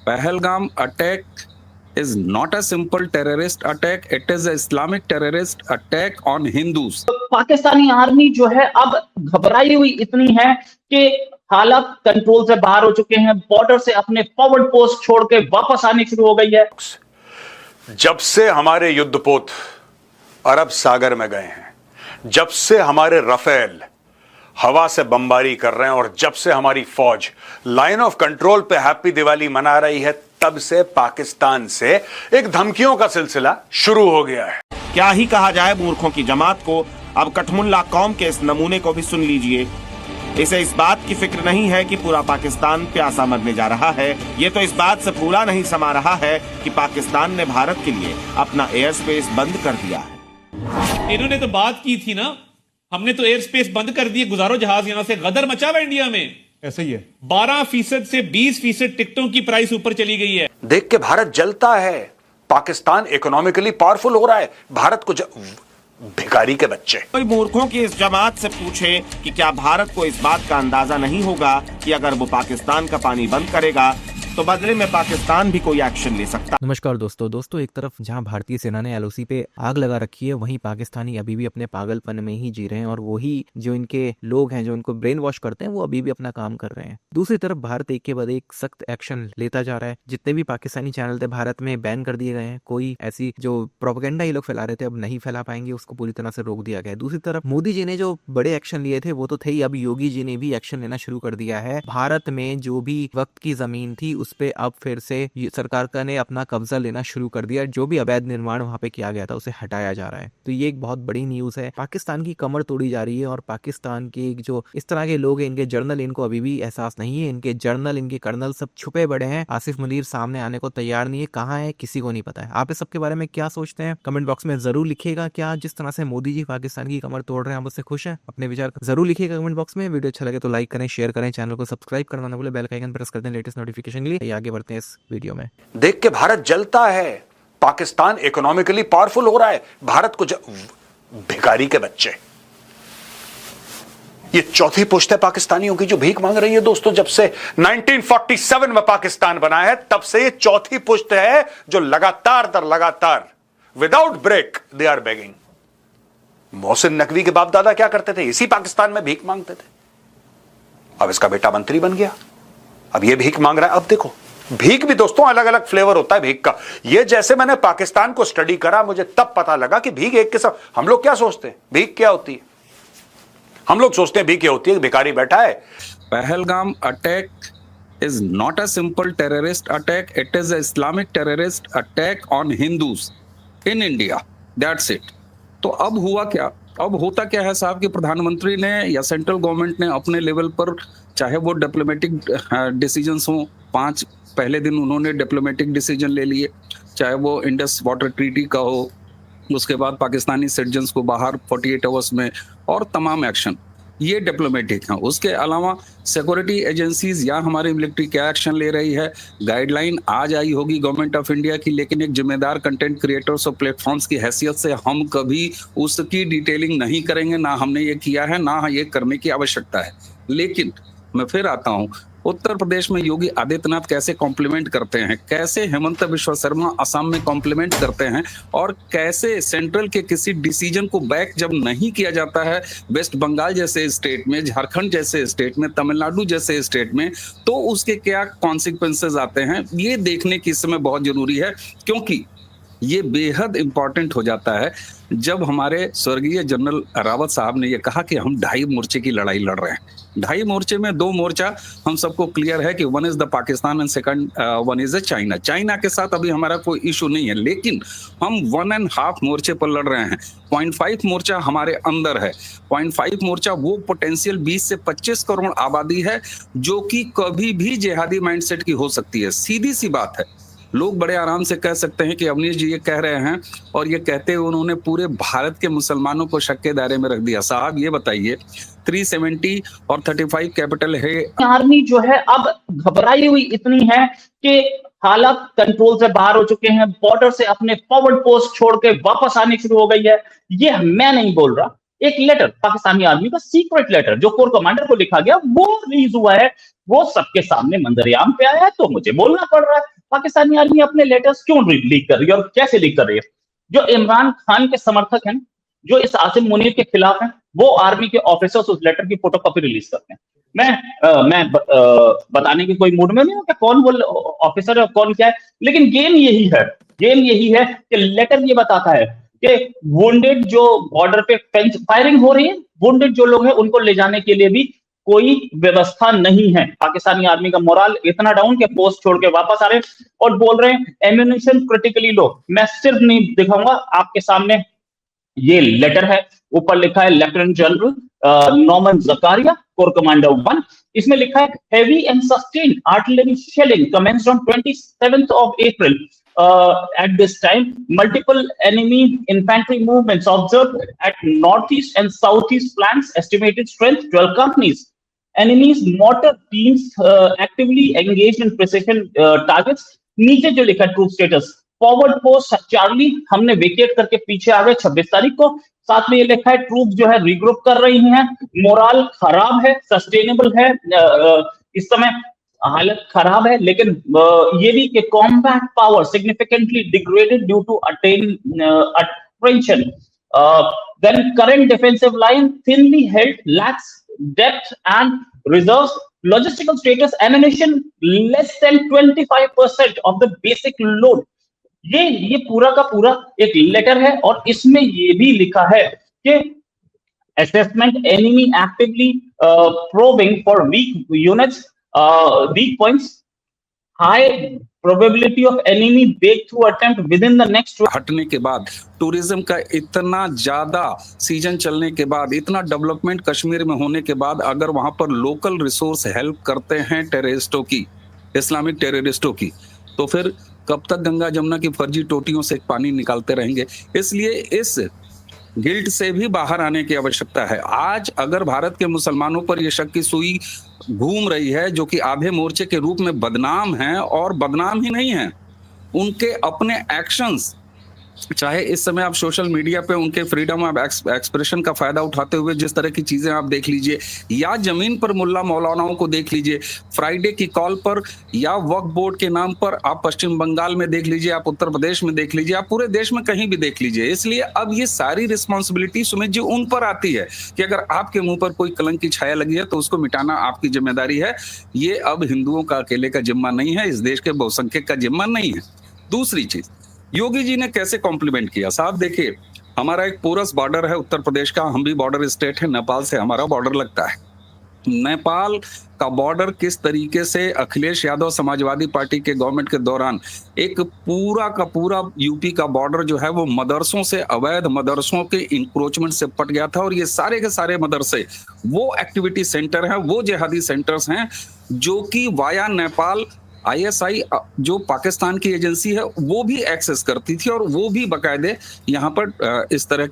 Pahalgam attack is not a simple terrorist attack, it is an Islamic terrorist attack on Hindus. Pakistani army जो है अब घबराई हुई इतनी है कि हालात कंट्रोल से बाहर हो चुके हैं। बॉर्डर से अपने फॉरवर्ड पोस्ट छोड़ के वापस आनी शुरू हो गई है। जब से हमारे युद्धपोत अरब सागर में गए हैं, जब से हमारे रफेल हवा से बमबारी कर रहे हैं और जब से हमारी फौज लाइन ऑफ कंट्रोल पे हैप्पी दिवाली मना रही है, तब से पाकिस्तान से एक धमकियों का सिलसिला शुरू हो गया है। क्या ही कहा जाए मूर्खों की जमात को। अब कठमुल्ला कौम के इस नमूने को भी सुन लीजिए। इसे इस बात की फिक्र नहीं है कि पूरा पाकिस्तान प्यासा मरने जा रहा है। ये तो इस बात से पूरा नहीं समा रहा है कि पाकिस्तान ने भारत के लिए अपना एयर स्पेस बंद कर दिया है। इन्होंने तो बात की थी ना, हमने तो एयर स्पेस बंद कर दिए, गुजारो जहाज यहां से। गदर मचा हुआ इंडिया में। ऐसा ही है। 12% से 20% टिकटों की प्राइस ऊपर चली गई है। देख के भारत जलता है। पाकिस्तान इकोनॉमिकली पावरफुल हो रहा है। भारत को भिखारी के बच्चे। कोई मूर्खों की इस जमात से पूछे कि क्या भारत को इस बात का अंदाजा नहीं होगा कि अगर वो पाकिस्तान का पानी बंद करेगा तो बदले में पाकिस्तान भी कोई एक्शन ले सकता। नमस्कार दोस्तों, एक तरफ जहां भारतीय सेना ने एलओसी पे आग लगा रखी है, वहीं पाकिस्तानी अभी भी अपने पागलपन में ही जी रहे हैं और वही जो इनके लोग हैं जो उनको ब्रेन वॉश करते हैं वो अभी भी अपना काम कर रहे हैं। दूसरी तरफ भारत एक के बाद एक सख्त एक्शन लेता जा रहा है। जितने भी पाकिस्तानी चैनल थे भारत में बैन कर दिए गए हैं। कोई ऐसी जो प्रोपेगेंडा ये लोग फैला रहे थे अब नहीं फैला पाएंगे, उसको पूरी तरह से रोक दिया गया है। दूसरी तरफ मोदी जी ने जो बड़े एक्शन लिए थे वो तो थे ही, अब योगी जी ने भी एक्शन लेना शुरू कर दिया है। भारत में जो भी वक्त की जमीन थी उस पे अब फिर से सरकार का ने अपना कब्जा लेना शुरू कर दिया। जो भी अवैध निर्माण वहां पे किया गया था उसे हटाया जा रहा है। तो ये एक बहुत बड़ी न्यूज है। पाकिस्तान की कमर तोड़ी जा रही है और पाकिस्तान के जो इस तरह के लोग हैं, इनके जर्नल, इनको अभी भी एहसास नहीं है। इनके जर्नल, इनके कर्नल सब छुपे बड़े हैं। आसिफ मुनीर सामने आने को तैयार नहीं है। कहाँ है किसी को नहीं पता है। आप इस सबके बारे में क्या सोचते हैं कमेंट बॉक्स में जरूर लिखिएगा। क्या जिस तरह से मोदी जी पाकिस्तान की कमर तोड़ रहे हैं आप उससे खुश हैं? अपने विचार जरूर लिखिएगा कमेंट बॉक्स में। वीडियो अच्छा लगे तो लाइक करें, शेयर करें, चैनल को सब्सक्राइब करना ना भूलें, बेल का आइकन प्रेस कर दें लेटेस्ट नोटिफिकेशन के लिए। आगे बढ़ते हैं इस वीडियो में। देख के भारत जलता है। पाकिस्तान इकोनॉमिकली पावरफुल हो रहा है। भारत को भिखारी के बच्चे। ये चौथी पुश्त है पाकिस्तानियों की जो भीख मांग रही है। दोस्तों, जब से 1947 में पाकिस्तान बना है तब से ये चौथी पुश्त है जो लगातार without break they are begging. Mohsin Naqvi के बाप दादा क्या करते थे? इसी पाकिस्तान में भीख मांगते थे। अब इसका बेटा मंत्री बन गया, अब ये भीख मांग रहा है। अब देखो, भीख भी दोस्तों अलग अलग फ्लेवर होता है भीख का। ये जैसे मैंने पाकिस्तान को स्टडी करा, मुझे तब पता लगा कि भीख एक किस्म। हम लोग क्या सोचते हैं भीख क्या होती है? हम लोग सोचते हैं भीख क्या होती है, भिखारी बैठा है। Pahalgam attack is not a simple terrorist attack, it is an Islamic terrorist attack on Hindus in India. That's it. तो अब हुआ क्या? अब होता क्या है साहब कि प्रधानमंत्री ने या सेंट्रल गवर्नमेंट ने अपने लेवल पर, चाहे वो डिप्लोमेटिक डिसीजंस हों, 5 पहले दिन उन्होंने डिप्लोमेटिक डिसीजन ले लिए, चाहे वो इंडस वाटर ट्रीटी का हो, उसके बाद पाकिस्तानी सिटीजन्स को बाहर 48 आवर्स में, और तमाम एक्शन ये डिप्लोमेटिक हैं। उसके अलावा सिक्योरिटी एजेंसीज या हमारी मिलिट्री क्या एक्शन ले रही है, गाइडलाइन आज आई होगी गवर्नमेंट ऑफ इंडिया की, लेकिन एक जिम्मेदार कंटेंट क्रिएटर्स और प्लेटफॉर्म्स की हैसियत से हम कभी उसकी डिटेलिंग नहीं करेंगे। ना हमने ये किया है, ना ये करने की आवश्यकता है। लेकिन मैं फिर आता हूँ, उत्तर प्रदेश में योगी आदित्यनाथ कैसे कॉम्प्लीमेंट करते हैं, कैसे हेमंत बिश्वा शर्मा असम में कॉम्प्लीमेंट करते हैं, और कैसे सेंट्रल के किसी डिसीजन को बैक जब नहीं किया जाता है वेस्ट बंगाल जैसे स्टेट में, झारखंड जैसे स्टेट में, तमिलनाडु जैसे स्टेट में, तो उसके क्या कॉन्सिक्वेंसेस आते हैं, ये देखने की इस समय बहुत जरूरी है। क्योंकि ये बेहद इंपॉर्टेंट हो जाता है जब हमारे स्वर्गीय जनरल रावत साहब ने ये कहा कि हम 2.5 मोर्चे की लड़ाई लड़ रहे हैं। 2.5 मोर्चे में 2 मोर्चा हम सबको क्लियर है कि one is the Pakistan and second one is the China. China के साथ अभी हमारा कोई इशू नहीं है, लेकिन हम 1.5 मोर्चे पर लड़ रहे हैं। 0.5 मोर्चा हमारे अंदर है। 0.5 मोर्चा वो पोटेंशियल 20 से 25 करोड़ आबादी है जो कि कभी भी जिहादी माइंडसेट की हो सकती है। सीधी सी बात है। लोग बड़े आराम से कह सकते हैं कि अवनीश जी ये कह रहे हैं, और ये कहते हुए उन्होंने पूरे भारत के मुसलमानों को शक के दायरे में रख दिया। साहब ये बताइए, 370 और 35 कैपिटल है। आर्मी जो है अब घबराई हुई इतनी है कि हालात कंट्रोल से बाहर हो चुके हैं। बॉर्डर से अपने फॉरवर्ड पोस्ट छोड़ के वापस आनी शुरू हो गई है। ये मैं नहीं बोल रहा, एक लेटर पाकिस्तानी आर्मी का सीक्रेट लेटर जो कोर कमांडर को लिखा गया वो रिलीज हुआ है वो सबके सामने मंजरेआम पे आया है, तो मुझे बोलना पड़ रहा है। पाकिस्तानी आर्मी अपने लेटर्स क्यों लीक कर रही है और कैसे लीक कर रही है? जो इमरान खान के समर्थक हैं, जो इस आसिम मुनीर के खिलाफ हैं, वो आर्मी के ऑफिसर्स उस लेटर की फोटोकॉपी रिलीज करते हैं। बताने की कोई मूड में नहीं हूं कि कौन वो ऑफिसर है और कौन क्या है, लेकिन गेम यही है कि लेटर ये बताता है कि वुंडेड जो बॉर्डर पे फायरिंग हो रही है, वुंडेड जो लोग हैं उनको ले जाने के लिए भी कोई व्यवस्था नहीं है। पाकिस्तानी आर्मी का मोरल इतना डाउन कि पोस्ट छोड़ के वापस आ रहे हैं और बोल रहे हैं एम्यूनिशन क्रिटिकली लो। मैं सिर्फ नहीं दिखाऊंगा आपके सामने, ये लेटर है, ऊपर लिखा है lieutenant general नॉमन Zachariah, core commander 1। इसमें लिखा है heavy and sustained artillery shelling commenced on 27th of April. At this time, multiple enemy infantry movements observed at northeast and southeast flanks. Estimated strength 12 companies. Enemies mortar teams actively engaged in precision targets. नीचे जो लिखा है troop status, forward post Charlie हमने vacate करके पीछे आ गए 26 तारीख को। साथ में ये लिखा है ट्रूप जो है रिग्रुप कर रही हैं, मोरल खराब है, सस्टेनेबल है, इस समय हालत खराब है, लेकिन ये भी कि combat power significantly degraded due to attention. Then current defensive line thinly held, lacks depth and reserves, logistical status ammunition less than 25% of the basic load। ये पूरा का पूरा एक लेटर है और इसमें ये भी लिखा है कि assessment enemy actively probing for weak units, weak points, high probability of enemy breakthrough attempt within the next। हटने के बाद, टूरिज्म का इतना ज्यादा सीजन चलने के बाद, इतना डेवलपमेंट कश्मीर में होने के बाद, अगर वहां पर लोकल रिसोर्स हेल्प करते हैं टेररिस्टों की, इस्लामिक टेररिस्टों की, तो फिर कब तक गंगा जमुना की फर्जी टोटियों से पानी निकालते रहेंगे? इसलिए इस गिल्ट से भी बाहर आने की आवश्यकता है। आज अगर भारत के मुसलमानों पर यह शक की सुई घूम रही है, जो कि आधे मोर्चे के रूप में बदनाम हैं, और बदनाम ही नहीं है, उनके अपने एक्शंस, चाहे इस समय आप सोशल मीडिया पे उनके फ्रीडम ऑफ एक्सप्रेशन का फायदा उठाते हुए जिस तरह की चीजें आप देख लीजिए, या जमीन पर मुल्ला मौलानाओं को देख लीजिए, फ्राइडे की कॉल पर या वक्फ बोर्ड के नाम पर आप पश्चिम बंगाल में देख लीजिए, आप उत्तर प्रदेश में देख लीजिए, आप पूरे देश में कहीं भी देख लीजिए। इसलिए अब ये सारी रिस्पॉन्सिबिलिटी सुमित जी उन पर आती है कि अगर आपके मुंह पर कोई कलंक की छाया लगी है तो उसको मिटाना आपकी जिम्मेदारी है। ये अब हिंदुओं का अकेले का जिम्मा नहीं है, इस देश के बहुसंख्यक का जिम्मा नहीं है। दूसरी चीज, योगी जी ने कैसे कॉम्प्लीमेंट किया? साहब देखिए, हमारा एक पोरस बॉर्डर है उत्तर प्रदेश का, हम भी बॉर्डर स्टेट है, नेपाल से हमारा बॉर्डर लगता है। नेपाल का बॉर्डर किस तरीके से अखिलेश यादव समाजवादी पार्टी के गवर्नमेंट के दौरान एक पूरा का पूरा यूपी का बॉर्डर जो है वो मदरसों से, अवैध मदरसों के इंक्रोचमेंट से पट गया था, और ये सारे के सारे मदरसे वो एक्टिविटी सेंटर हैं, वो जिहादी सेंटर्स हैं जो कि वाया नेपाल ISI जो पाकिस्तान की एजेंसी है वो भी एक्सेस करती थी, और वो भी बाकायदे यहाँ पर इस तरह